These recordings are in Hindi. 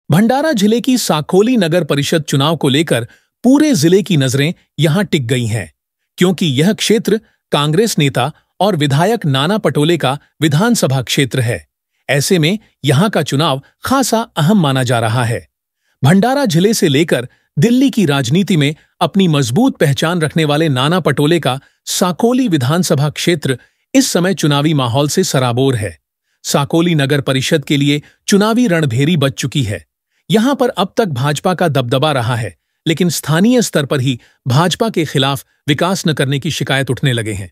भंडारा जिले की साकोली नगर परिषद चुनाव को लेकर पूरे जिले की नजरें यहां टिक गई हैं, क्योंकि यह क्षेत्र कांग्रेस नेता और विधायक नाना पटोले का विधानसभा क्षेत्र है। ऐसे में यहां का चुनाव खासा अहम माना जा रहा है। भंडारा जिले से लेकर दिल्ली की राजनीति में अपनी मजबूत पहचान रखने वाले नाना पटोले का साकोली विधानसभा क्षेत्र इस समय चुनावी माहौल से सराबोर है। साकोली नगर परिषद के लिए चुनावी रणभेरी बज चुकी है। यहां पर अब तक भाजपा का दबदबा रहा है, लेकिन स्थानीय स्तर पर ही भाजपा के खिलाफ विकास न करने की शिकायत उठने लगे हैं।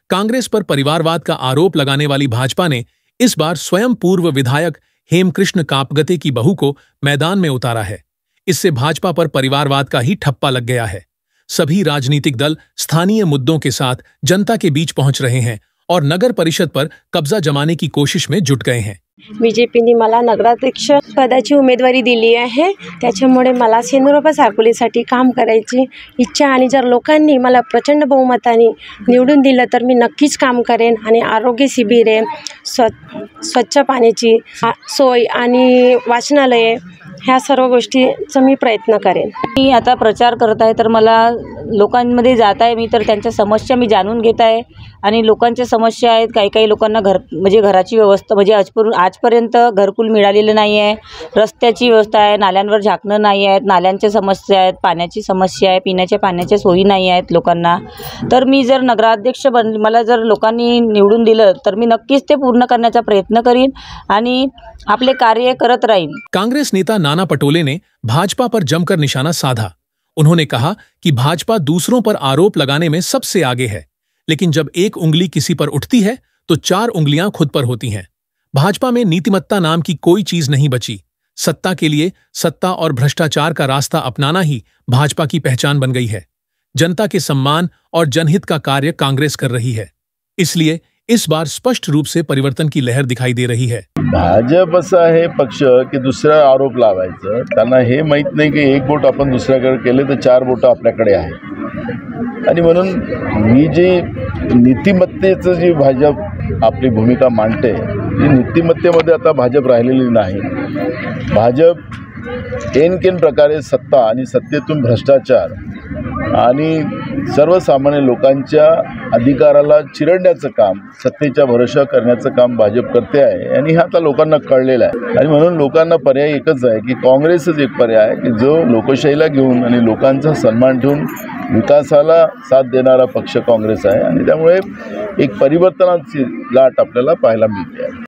कांग्रेस पर परिवारवाद का आरोप लगाने वाली भाजपा ने इस बार स्वयं पूर्व विधायक हेमकृष्ण कापगते की बहू को मैदान में उतारा है। इससे भाजपा पर परिवारवाद का ही ठप्पा लग गया है। सभी राजनीतिक दल स्थानीय मुद्दों के साथ जनता के बीच पहुंच रहे हैं और नगर परिषद पर कब्जा जमाने की कोशिश में जुट गए हैं। बीजेपीने मला नगराध्यक्ष पदाची उमेदवारी दिली आहे, त्याच्यामुळे मला सेंद्रोपा साकोलीसाठी काम करायची इच्छा आणि जर लोकांनी मला प्रचंड बहुमताने निवडून दिलं तर मी नक्कीच काम करेन आणि आरोग्य शिबिरे, स्वच्छ पाण्याची सोय आणि वाचनालये ह्या सर्व गोष्टींचा मी प्रयत्न करेन। मी आता प्रचार करत आहे तर मला लोकांमध्ये जात आहे, मी तर त्यांच्या समस्या मी जाणून घेत आहे आणि लोकांच्या समस्या आहेत। काही लोकांना घराची व्यवस्था आजपर्यंत घरकुल मिळालेलं नाही आहे, रस्त्याची व्यवस्था आहे, नाल्यांवर झाकणं नाही आहेत, नाल्यांच्या समस्या आहेत, पाण्याची समस्या आहे, पिण्याच्या पाण्याच्या सोयी नाही आहेत लोकांना। तर मी जर नगराध्यक्ष मला जर लोकांनी निवडून दिलं तर मी नक्कीच ते पूर्ण करण्याचा प्रयत्न करीन आणि आपले कार्य करत राहीन। कांग्रेस नेता नाना पटोले ने भाजपा पर जमकर निशाना साधा। उन्होंने कहा कि भाजपा दूसरों पर आरोप लगाने में सबसे आगे है, लेकिन जब एक उंगली किसी पर उठती है तो 4 उंगलियां खुद पर होती हैं। भाजपा में नीतिमत्ता नाम की कोई चीज नहीं बची। सत्ता के लिए सत्ता और भ्रष्टाचार का रास्ता अपनाना ही भाजपा की पहचान बन गई है। जनता के सम्मान और जनहित का कार्य कांग्रेस कर रही है, इसलिए इस बार स्पष्ट रूप से परिवर्तन की लहर दिखाई दे रही है। भाजप असा हे पक्ष की दुसरा आरोप लावायचं, त्यांना हे माहित नाही की एक बोट आपण दुसऱ्याकडे केले तर 4 बोट आपल्याकडे आहे। आणि म्हणून मी जे नीतिमत्तेचं जी भाजप आपली भूमिका मांडते, ती नीतिमत्तेमध्ये आता भाजप राहिलेली नाही। भाजप एनकेन प्रकारे सत्ता आणि सत्तेतून भ्रष्टाचार आणि सर्वसामान्य लोकांच्या अधिकाराला चिरडण्याचं काम, सत्तेच्या भरोशा करण्याचं काम भाजप करते आहे आणि हे आता लोकांना कळलेलं आहे। आणि म्हणून लोकांना पर्याय एकच आहे की काँग्रेसच एक पर्याय आहे की जो लोकशाहीला घेऊन आणि लोकांचा सन्मान ठेवून विकासाला साथ देणारा पक्ष काँग्रेस आहे आणि त्यामुळे एक परिवर्तनाची लाट आपल्याला पाहायला मिळते आहे।